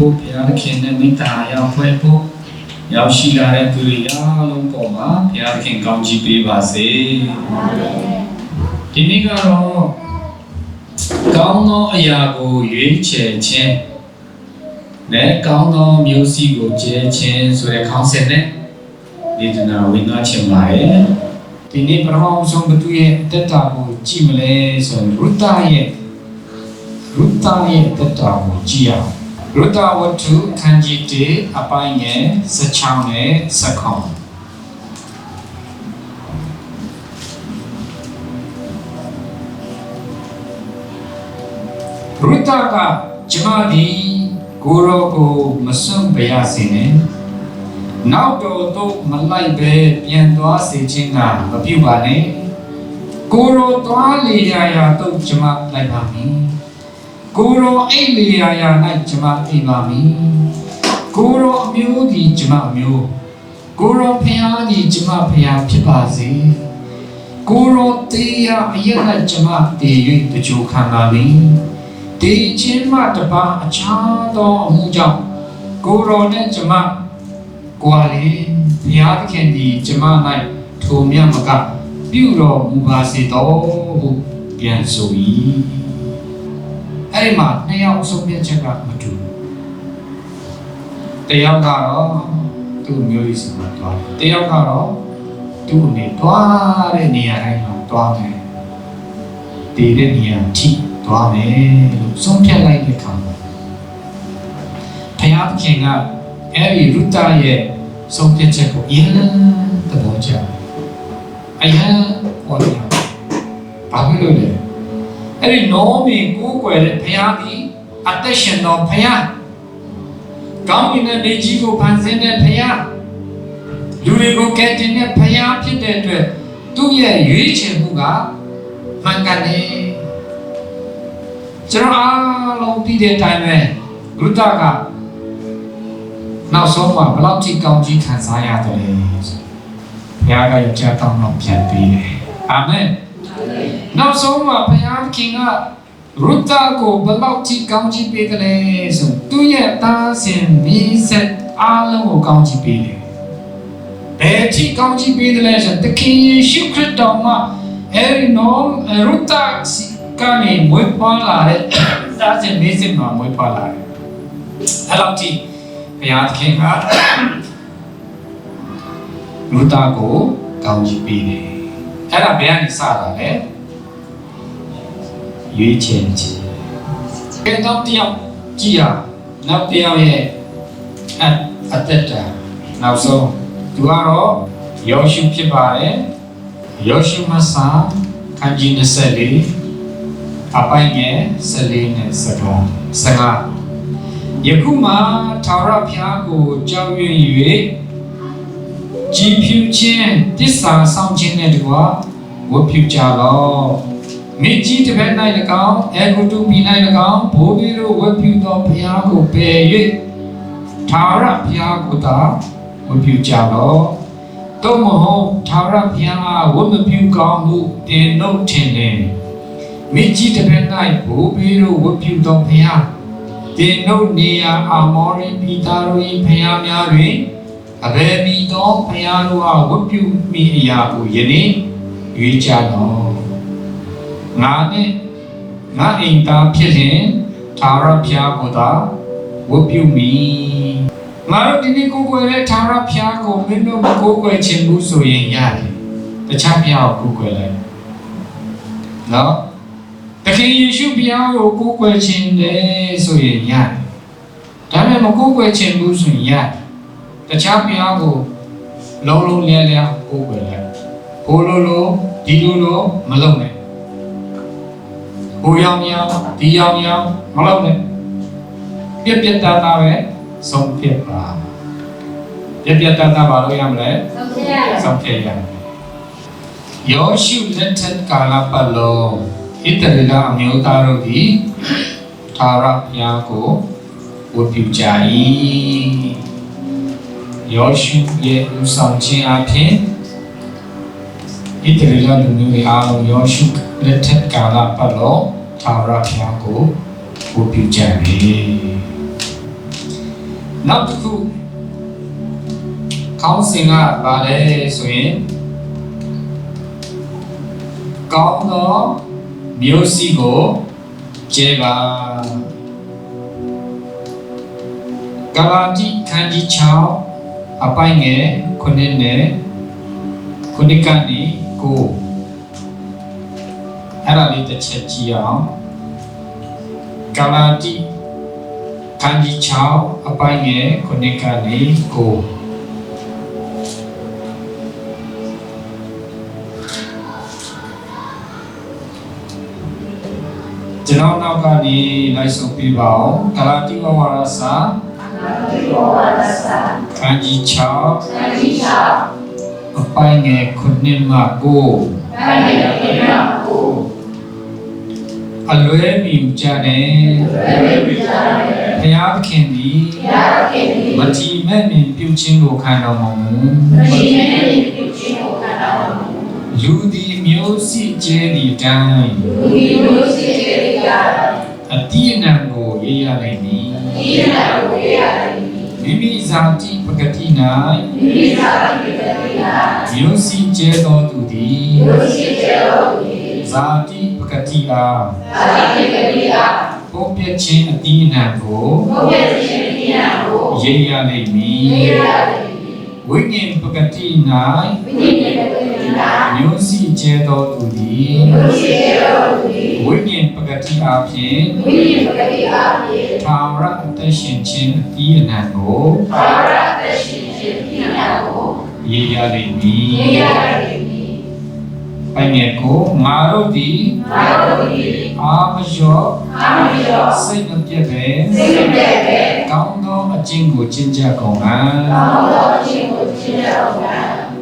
ဘုရားခင်နဲ့မိသားရောက်ဖွဲ့ဖို့ရောက်ရှိလာတဲ့သူတွေအားလုံးပေါ်မှာဘုရားခင်ကောင်းချီးပေးပါစေဒီနေ့ကတော့ကောင်းသောအရာကိုရွေးချယ်ခြင်းနဲ့ကောင်းသောမျိုးစီကိုကျဲခြင်းဆိုတဲ့ခေါင်းစဉ်နဲ့ဒေသနာဝင်သွားခြင်းပါရဲ့ဒီနေ့ပထမဆုံးဘသူရဲ့တက်တာကိုကြည့်မလဲဆိုရင်ရုတ္တရဲ့တက်တာကိုကြည့်ရအောင်ရုတ္တဝတ္ထုခန်းကြီး1အပိုင်းငယ်16နဲ့19ရုတ္တကကျမဒီကိုရောကိုမစွန့်ပရစေနဲ့နောက်တော်တော့မလိုက်ပဲပြန်သွားစေခြင်းကမပြုပါနဲ့ကိုရောသွားလေရာတော့ကျမလိုက်ပါမည်ကိုရောအိတ်လေရာ၌ကျမအိပ်ပါမည်ကိုရောအမျိုးဒီကျမအမျိုးကိုရောဖျားဒီကျမဖျားဖြစ်ပါစေကိုရောတေးရအရက်၌ကျမတည်၍တကြိုခံပါမည်ဒီချင်းမှတပါအခြားသောအမှုကြောင့်ကိုရောနဲ့ကျမကိုယ်လေဘုရားသခင်ဒီကျမ၌ထိုမြတ်မကပြုတော်မူပါစေတော်ဟုပြန်ဆို၏အဲ့ဒီမှာနှစ်ယောက်ဆုံးဖြတ်ချက်ကမတူတယောက်ကတော့သူ့မျိုးကြီးစီမှာတွားတယ်တယောက်ကတော့သူ့အနေတွားတဲ့နေရာတိုင်းမှာတွားမယ်တည်တဲ့နေရာထိတွားမယ်လို့ဆုံးဖြတ်လိုက်တဲ့အခါမှာဘုရားသခင်ကအဲ့ဒီရုတ္တရဲ့ဆုံးဖြတ်ချက်ကိုအရင်သဘောကျအရင်ဟောတယ်ဘာဖြစ်လို့လဲအဲ့ဒီနောမီကိုးကွယ်တဲ့ဘုရားသည်အသက်ရှင်တော်ဘုရားကောင်းကင်နဲ့မြေကြီးကိုဖန်ဆင်းတဲ့ဘုရားလူတွေကိုကယ်တင်တဲ့ဘုရားဖြစ်တဲ့အတွက်သူ့ရဲ့ရွေးချယ်မှုကမှန်ကန်တယ်ကျွန်တော်အားလုံးသိတဲ့အတိုင်းပဲဂရုတကနောက်ဆုံးမှာဘယ်လောက်ထိကောင်းကြီးခံစားရတယ်လဲဘုရားကရကြတောင်းတော့ပြန်ပေးတယ်အာမင်နောက်ဆုံးမှာဘုရားခင်ကရုတ္တကိုဘယ်လောက်ထိကောင်းချီးပေးတယ်လဲဆိုသူ့ရဲ့သားစဉ်မိဆက်အားလုံးကိုကောင်းချီးပေးတယ်ဘယ်ထိကောင်းချီးပေးတယ်လဲဆိုတခင်ယေရှုခရစ်တော်မှာအဲဒီနော်ရုတ္တကနေမွေးဖွားလာတဲ့သားစဉ်မိဆက်မှာမွေးဖွားလာတယ်အဲ့လောက်ထိဘုရားခင်ကရုတ္တကိုကောင်းချီးပေးတယ်အဲ့ဒါဘယ်ကနေစတာလဲရွေးချယ်ခြင်းကဲတော့တယောက်ကြည့်ရနောက်တယောက်ရဲ့အသက်တာနောက်ဆုံးသူကတော့ယောရှုဖြစ်ပါတယ်ယောရှုမဆာခန်းကြီး24အပိုင်းငယ်14နဲ့15ယခုမှထာဝရဘုရားကိုကြောက်ရွံ့၍ကြည်ဖြူခြင်းတစ္ဆာဆောင်ခြင်းနဲ့တကွာဝတ်ပြုကြလော့မိကြီးတစ်ဖက်၌၎င်းအေဂုတုပြည်၌၎င်းဘိုးဘေးတို့ဝတ်ပြုသောဘုရားကိုပယ်၍ထာဝရဘုရားကိုသာဝတ်ပြုကြလော့သို့မဟုတ်ထာဝရဘုရားဝတ်မပြုကောင်းမှုတင်နှုတ်ထင်လင်မိကြီးတစ်ဖက်၌ဘိုးဘေးတို့ဝတ်ပြုသောဘုရားတင်နှုတ်နေရာအာမောရိပြည်သားတို့၏ဘုရားများတွင်အဘယ်မီသောဘုရားတို့အားဝတ်ပြုမိအရာကိုယနေ့ရွေးကြလော့ငါနဲ့ငါအိမ်သားဖြစ်ရင်ထာဝရဘုရားကိုသာဝတ်ပြုမိငါတို့ဒီနေ့ကိုယ်ွယ်တဲ့ထာဝရဘုရားကိုမင်းတို့မကိုယ်ွယ်ခြင်းဘူးဆိုရင်ရတယ်တခြားဘုရားကိုကိုယ်ွယ်လိုက်နော်တခင်ယေရှုဘုရားကိုကိုယ်ွယ်ခြင်းလေဆိုရင်ရတယ်ဒါပေမဲ့မကိုယ်ွယ်ခြင်းဘူးဆိုရင်ရတယ်တခြားဘုရားကိုလုံးလုံးလဲလဲကိုယ်ွယ်လိုက်ဟိုလိုဒီလိုမလုပ်နဲ့ဟိုရောင်ဒီရောင်မလုပ်နဲ့ပြတ်တာပဲဆုံးဖြတ်ပါပြတ်တာဘာလို့ရမလဲဆုံးဖြတ်ရယောရှုလက်ထက်ကာလပတ်လုံးဣသရေလအမျိုးသားတို့သည်ထာဝရဘုရားကိုဝတ်ပြုကြ၏ယောရှုရဲ့ဥဆောင်ခြင်းအပြင်ဣသရေလလူမျိုးတွေအားလုံးယောရှုလက်ထက်ကာလပတ်လုံးထာဝရဘုရားကိုဝတ်ပြုကြတယ် နောက်တစ်ခုခေါင်းစဉ်ကဘာလဲဆိုရင်ကောင်းသောမျိုးစီကိုကျဲပါဂလာတိခန်းကြီး6အပိုင်းငယ်9နဲ့9ကနေ9အဲ့ဒါလေးတစ်ချက်ကြည့်အောင်ဂလာတိခန်းကြီး6အပိုင်းငယ်9ကနေ9ကျွန်တော်နောက်ကနေလိုက်ဆုံးပြပါအောင်ဂလာတိဝါရစာခန်းကြီး6အပိုင်းငယ်9မှ9အလွဲမြူကြတယ်ဘုရားသခင်သည်မထီမဲ့မြင်ပြုခြင်းကိုခံတော်မမူလူသည်မျိုးစိကျဲသည့်တိုင်းအတိအနံကိုရေးရလိမ့်မည်မိမိဇာတိပဂတိ၌မျိုးစိကျဲသောသူသည်ဇာတိပဂတိအားပုံပြခြင်းအတိအနံကိုရေးရလိမ့်မည်ဝိညာဉ်ပဂတိ၌မျိုးစိကျဲသောသူသည်ဝိညာဉ်ပဂတိအားဖြင့်ထာဝရအသက်ရှင်ခြင်းအတိအနံကိုရေးရလိမ့်မည်ပိုင်ငယ်ကိုငါတို့သည်အာမယောစိတ်မပြတ်ပဲကောင်းသောအကျင့်ကိုကျင့်ကြကုန်အံ့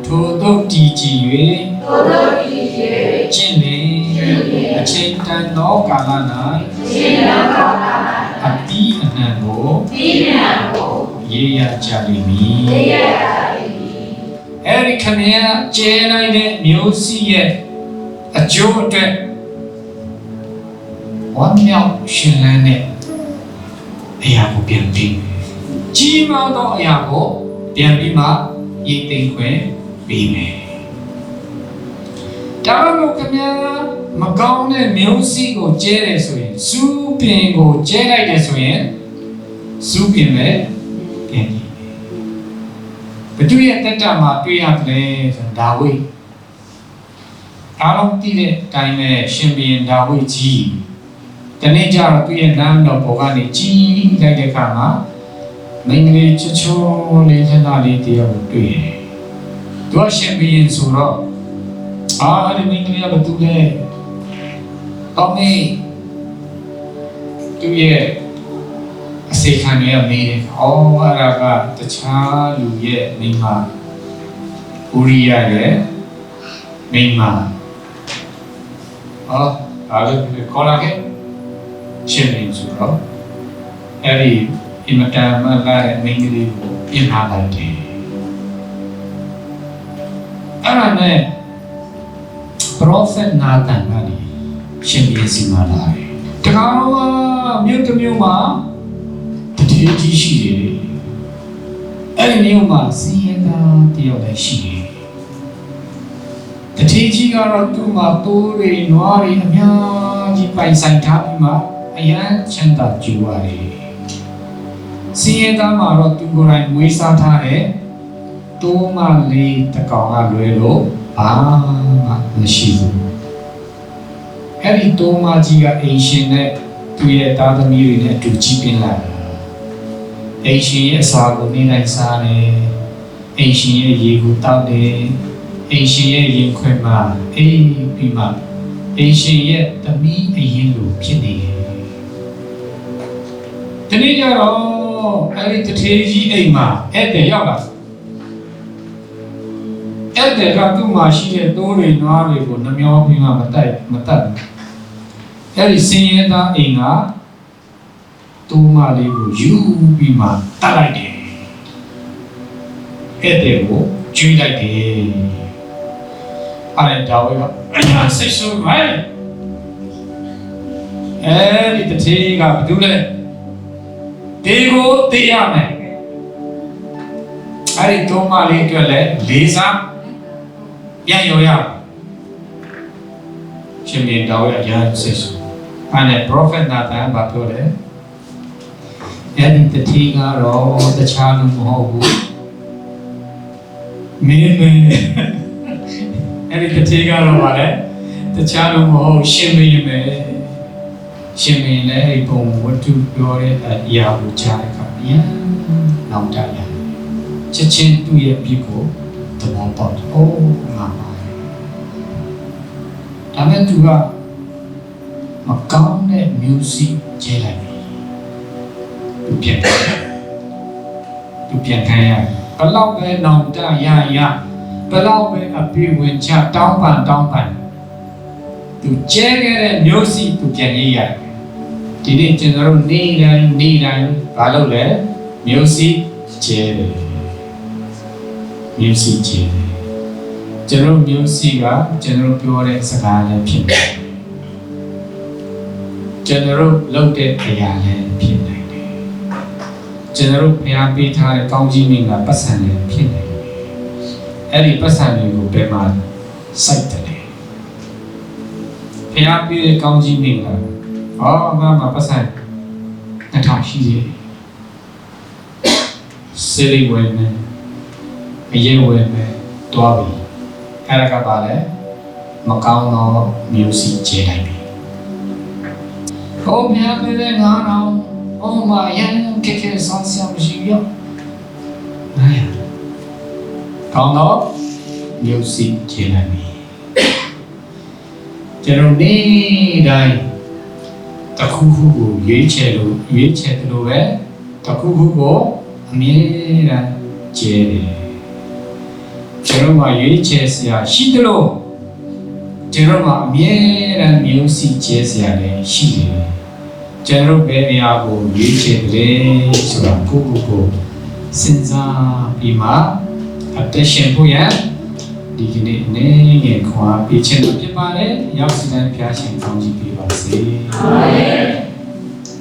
ထိုသို့တည်ကြည်၍ကျင့်လေအချိန်တန်သောကာလ၌အတိအနံကိုရေးရကြလိမ့်မည်အဲ့ဒီခမည်းကျဲလိုက်တဲ့မျိုးစိရဲ့အကျိုးအတွက်ဝမ်းမြောက်ရှင်လန်းတဲ့အရာကိုပြန်ပြီးကြီးမားသောအရာကိုပြန်ပြီးမှရိတ်သိမ်းခွင့်ပေးမယ်ဒါမှမဟုတ်ခမည်းမကောင်းတဲ့မျိုးစိကိုကျဲတယ်ဆိုရင်စူးပင်ကိုကျဲလိုက်တယ်ဆိုရင်စူးပင်ပဲပြန်ပြီးဘသူရဲ့တက်တာမှာတွေ့ရတယ်ဆိုတာဒါဝိအားလုံးသိတဲ့အတိုင်းပဲရှင်ဘုရင်ဒါဝိကြီးတနေ့ကျတော့သူ့ရဲ့နာမတော်ပေါ်ကနေကြီးလိုက်တဲ့အခါမှာမိန်းကလေးချောချောလေးချမ်းသာလေးတယောက်ကိုတွေ့တယ်။သူကရှင်ဘုရင်ဆိုတော့ဒီမိန်းကလေးကဘသူလဲ။အော်မေသူရဲ့အစေခံရမေးတယ်။အော်အဲ့ဒါကတခြားလူရဲ့မိန်းမဥရိယရဲ့မိန်းမဒါလည်းခေါ်လာခဲ့ရှင်နေဆိုတော့အဲ့ဒီအင်မတန်မှလာတဲ့မိန်းကလေးကိုပြင်ထားလိုက်တယ်အဲ့ဒါနဲ့ prophet နာသန်ကလည်းရှင်ပြစီမာလာတယ်တခါတော့မြို့တစ်မြို့မှာတတိကြီးရှိတယ်အဲ့ဒီမြို့မှာစီးရင်သားတယောက်လည်းရှိတယ်တတိကြီးကတော့သူ့မှာတိုးတွေနွားတွေအများကြီးပိုင်ဆိုင်ထားပြီးမှအရန်ချမ်းသာကြွားတယ်စီးရင်သားမှာတော့သူကိုယ်တိုင်မွေးစားထားတဲ့တိုးမလေးတကောင်ကလွယ်လို့ဘာမှမရှိဘူးအဲ့ဒီတိုးမကြီးကအိမ်ရှင်နဲ့သူ့ရဲ့သားသမီးတွေနဲ့အတူကြီးပင်းလာတယ်အိမ်ရှင်ရဲ့အစာကိုနေနိုင်စားတယ်အိမ်ရှင်ရဲ့ရေကိုတောက်တယ်အိမ်ရှင်ရဲ့ရင်ခွင်မှာအိမ်ပြီးမှအိမ်ရှင်ရဲ့သမီးအရင်လိုဖြစ်နေတယ်ဒီနေ့ကျတော့အဲ့ဒီတထေးကြီးအိမ်မှာအဲ့တဲ့ရောက်လာအဲ့တဲ့ကသူ့မှာရှိတဲ့သိုးတွေနွားတွေကိုနှမျောပြီးမှမတတ်ဘူးအဲ့ဒီစင်ရဲသားအိမ်ကတိုးမလေးကိုယူပြီးမှတတ်လိုက်တယ်အဲ့တဲ့ကိုကျွေးလိုက်တယ်အဲ့ဒါဝိကအညာဆိတ်ဆိုးမယ်အဲ့ဒီတထေးကဘာလို့လဲတေကိုတေးရမယ် အဲ့ဒီသုံးပါးလေးအတွက်လည်းလေးစားပြန်ရောရရှင်မြေတော်ရဲ့အရာစိတ်ဆိုအဲ့ဒါ prophet Nathan ဘာပြောလဲအဲ့ဒီတတိကတော့တခြားလူမဟုတ်ဘူးမင်းအဲ့ဒီတတိကတော့ဗါလဲတခြားလူမဟုတ်ရှင်မင်းပဲရှင်မင်းလည်းအဲ့ပုံဝတ္ထုပြောတဲ့အရာကိုကြားတဲ့အခါပြန်နောက်တရချက်ချင်းသူ့ရဲ့အဖြစ်ကိုသဘောပေါက်တယ်။အိုးငါပါဒါမဲ့သူကမကောင်းတဲ့ music ကျဲလိုက်ပြီ။သူပြန်ခိုင်းရတယ်။ဘလောက်ပဲနောင်တရဘလောက်ပဲအပြည့်ဝင်ချတောင်းပန်သူကျဲခဲ့တဲ့ music သူပြန်ရေးရတယ်။ဒီနေ့ကျွန်တော်တို့နေ့တိုင်းဘာလုပ်လဲ music ကျဲတယ်။ music ကျဲတယ်။ကျွန်တော် music ကကျွန်တော်ပြောတဲ့စကားလည်းဖြစ်တယ်။ကျွန်တော်လုပ်တဲ့အရာလည်းဖြစ်နိုင်တယ်။ကျွန်တော်ဖျားပေးထားတဲ့ကောင်းကြီးမင်္ဂလာပတ်စံလည်းဖြစ်နိုင်တယ်။အဲ့ဒီပတ်စံတွေကိုဘယ်မှာစိုက်တယ်လဲ။ဖျားပေးတဲ့ကောင်းကြီးမင်္ဂလာငါမှာပတ်စံ2000ရှိတယ်။စေရီဝဲမယ်အရေးဝဲမယ်တွားပြီအဲ့ဒါကပါလေမကောင်းသောမျိုးစီကျဲလိုက်ပြီဟောမြတ်ပြည်တဲ့ငါတော်ဟောမရန်ခက်ခဲဆောင်းဆောင်ရှိရောကောင်းသောမျိုးစီကျဲလိုက်ပြီကျွန်တော်နေ့တိုင်းတခုခုကိုရွေးချယ်တယ်လို့ပဲတခုခုကိုအမြဲတမ်းကျဲတယ်ကျွန်တော်မှာရွေးချယ်စရာရှိတယ်လို့ကျွန်တော်မှာအမြဲတမ်းမျိုးစီကျဲစရာလည်းရှိတယ်ကျွန်တော်ဘယ်နေရာကိုရွေးချယ်တယ်ဆိုတာကိုစဉ်းစားပြီးမှအသက်ရှင်ဖို့ရဒီကနေ့အနေငယ်ခွာပြချင်လို့ဖြစ်ပါတယ်ရောက်စီတိုင်းဖျားရှင်ကောင်းကြီးပေးပါစေအာမင်